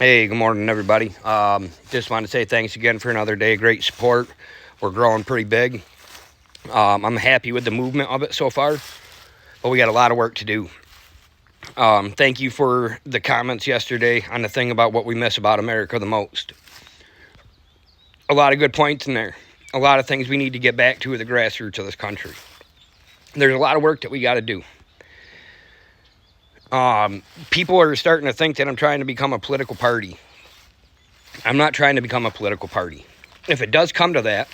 Hey, good morning, everybody. Just want to say thanks again for another day of great support. We're growing pretty big. I'm happy with the movement of it so far, but we got a lot of work to do. Thank you for the comments yesterday on the thing about what we miss about America the most. A lot of good points in there. A lot of things we need to get back to with the grassroots of this country. There's a lot of work that we got to do. People are starting to think that I'm trying to become a political party. I'm not trying to become a political party. If it does come to that,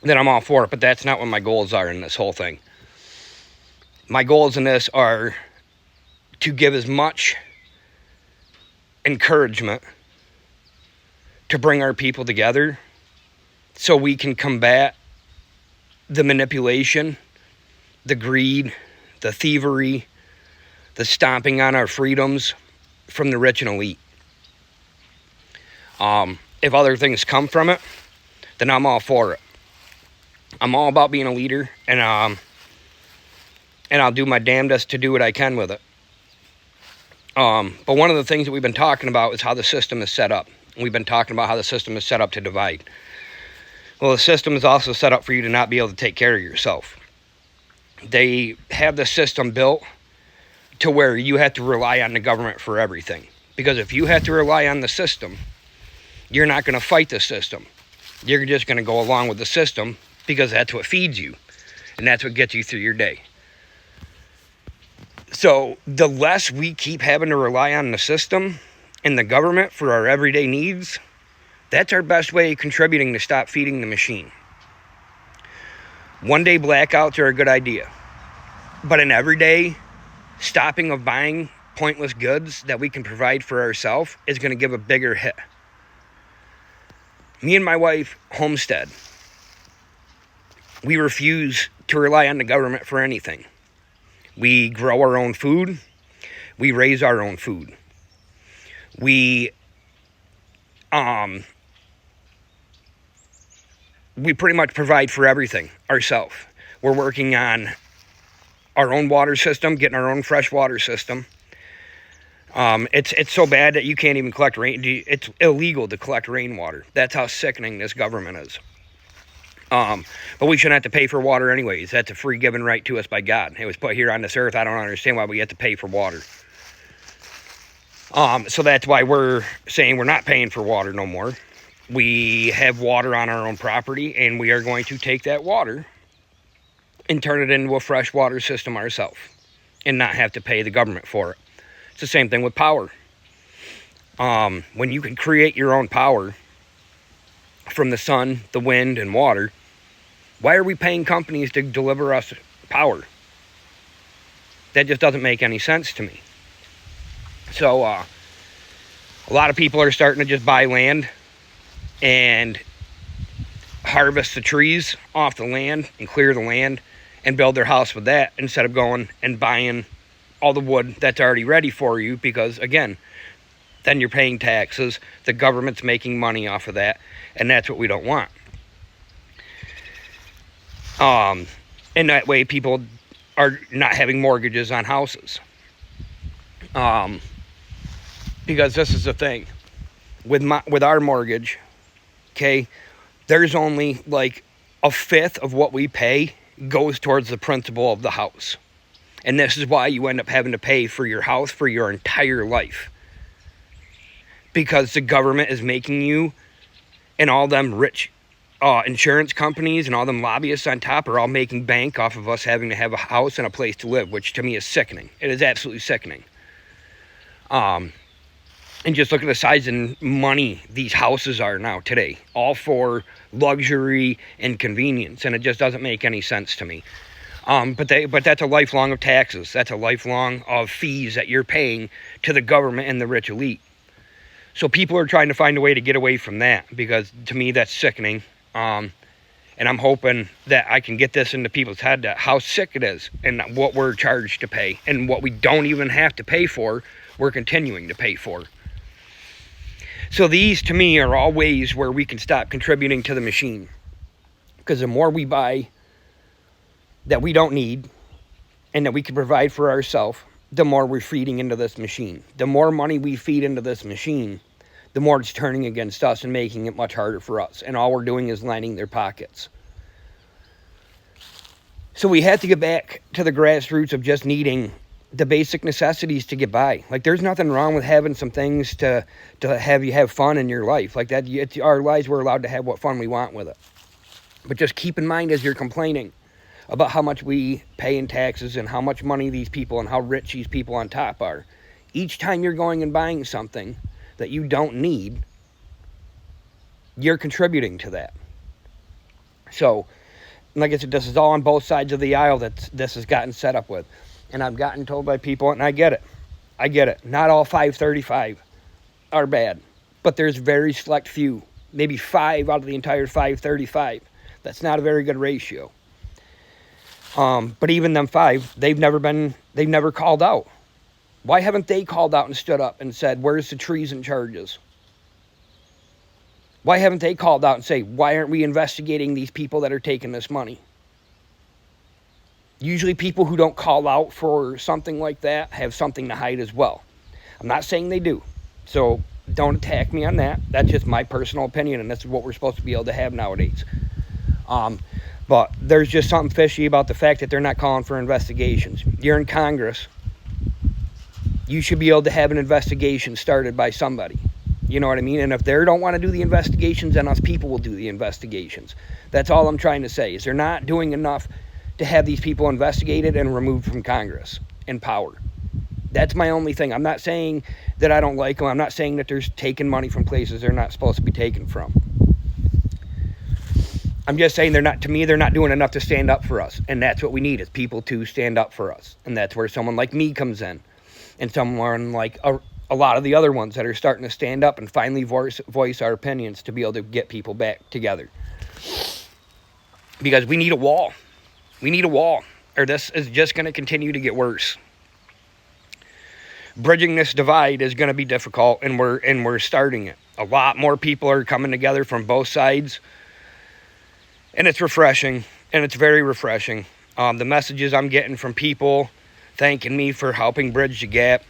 then I'm all for it, but that's not what my goals are in this whole thing. My goals in this are to give as much encouragement to bring our people together so we can combat the manipulation, the greed, the thievery, the stomping on our freedoms from the rich and elite. If other things come from it, then I'm all for it. I'm all about being a leader, and I'll do my damnedest to do what I can with it. But one of the things that we've been talking about is how the system is set up. We've been talking about how the system is set up to divide. Well, the system is also set up for you to not be able to take care of yourself. They have the system built to where you have to rely on the government for everything. Because if you have to rely on the system, you're not going to fight the system. You're just going to go along with the system because that's what feeds you. And that's what gets you through your day. So the less we keep having to rely on the system and the government for our everyday needs, that's our best way of contributing to stop feeding the machine. One-day blackouts are a good idea. But an everyday stopping of buying pointless goods that we can provide for ourselves is going to give a bigger hit. Me and my wife homestead. We refuse to rely on the government for anything. We grow our own food. We raise our own food. We pretty much provide for everything ourselves. We're working on our own water system, getting our own fresh water system. It's so bad that you can't even collect rain. It's illegal to collect rainwater. That's how sickening this government is. But we shouldn't have to pay for water anyways. That's a free given right to us by God. It was put here on this earth. I don't understand why we have to pay for water. So that's why we're saying we're not paying for water no more. We have water on our own property, and we are going to take that water and turn it into a fresh water system ourselves and not have to pay the government for it. It's the same thing with power. When you can create your own power from the sun, the wind, and water, why are we paying companies to deliver us power? That just doesn't make any sense to me. So a lot of people are starting to just buy land and harvest the trees off the land and clear the land and build their house with that instead of going and buying all the wood that's already ready for you, because again, then you're paying taxes, the government's making money off of that, and that's what we don't want. And that way people are not having mortgages on houses. Because this is the thing, with our mortgage, okay, there's only like a fifth of what we pay goes towards the principal of the house. And this is why you end up having to pay for your house for your entire life. Because the government is making you, and all them rich insurance companies and all them lobbyists on top are all making bank off of us having to have a house and a place to live, which to me is sickening. It is absolutely sickening. And just look at the size and money these houses are now today, all for luxury and convenience, and it just doesn't make any sense to me. But that's a lifelong of taxes. That's a lifelong of fees that you're paying to the government and the rich elite. So people are trying to find a way to get away from that, because to me that's sickening. And I'm hoping that I can get this into people's head, that how sick it is and what we're charged to pay, and what we don't even have to pay for, we're continuing to pay for. So these, to me, are all ways where we can stop contributing to the machine. Because the more we buy that we don't need and that we can provide for ourselves, the more we're feeding into this machine. The more money we feed into this machine, the more it's turning against us and making it much harder for us. And all we're doing is lining their pockets. So we have to get back to the grassroots of just needing the basic necessities to get by. Like, there's nothing wrong with having some things to have you have fun in your life. Like that, it's our lives, we're allowed to have what fun we want with it. But just keep in mind as you're complaining about how much we pay in taxes and how much money these people and how rich these people on top are. Each time you're going and buying something that you don't need, you're contributing to that. So, like I said, this is all on both sides of the aisle that this has gotten set up with. And I've gotten told by people, and I get it. I get it. Not all 535 are bad. But there's very select few. Maybe 5 out of the entire 535. That's not a very good ratio. But even them 5, they've never called out. Why haven't they called out and stood up and said, where's the treason charges? Why haven't they called out and say, why aren't we investigating these people that are taking this money? Usually people who don't call out for something like that have something to hide as well. I'm not saying they do. So don't attack me on that. That's just my personal opinion, and that's what we're supposed to be able to have nowadays. But there's just something fishy about the fact that they're not calling for investigations. You're in Congress. You should be able to have an investigation started by somebody. You know what I mean? And if they don't want to do the investigations, then us people will do the investigations. That's all I'm trying to say, is they're not doing enough to have these people investigated and removed from Congress and power. That's my only thing. I'm not saying that I don't like them. I'm not saying that they're taking money from places they're not supposed to be taken from. I'm just saying they're not doing enough to stand up for us. And that's what we need, is people to stand up for us. And that's where someone like me comes in. And someone like a lot of the other ones that are starting to stand up and finally voice our opinions to be able to get people back together. Because we need a wall. We need a wall, or this is just going to continue to get worse. Bridging this divide is going to be difficult, and we're starting it. A lot more people are coming together from both sides, and it's refreshing, and it's very refreshing. The messages I'm getting from people thanking me for helping bridge the gap,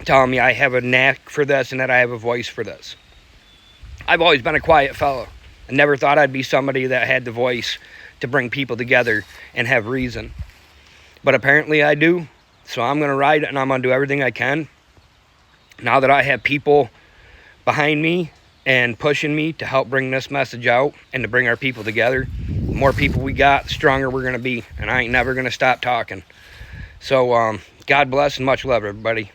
telling me I have a knack for this and that I have a voice for this. I've always been a quiet fellow. I never thought I'd be somebody that had the voice to bring people together and have reason. But apparently I do. So I'm going to ride it, and I'm going to do everything I can. Now that I have people behind me and pushing me to help bring this message out and to bring our people together, the more people we got, the stronger we're going to be. And I ain't never going to stop talking. So God bless and much love, everybody.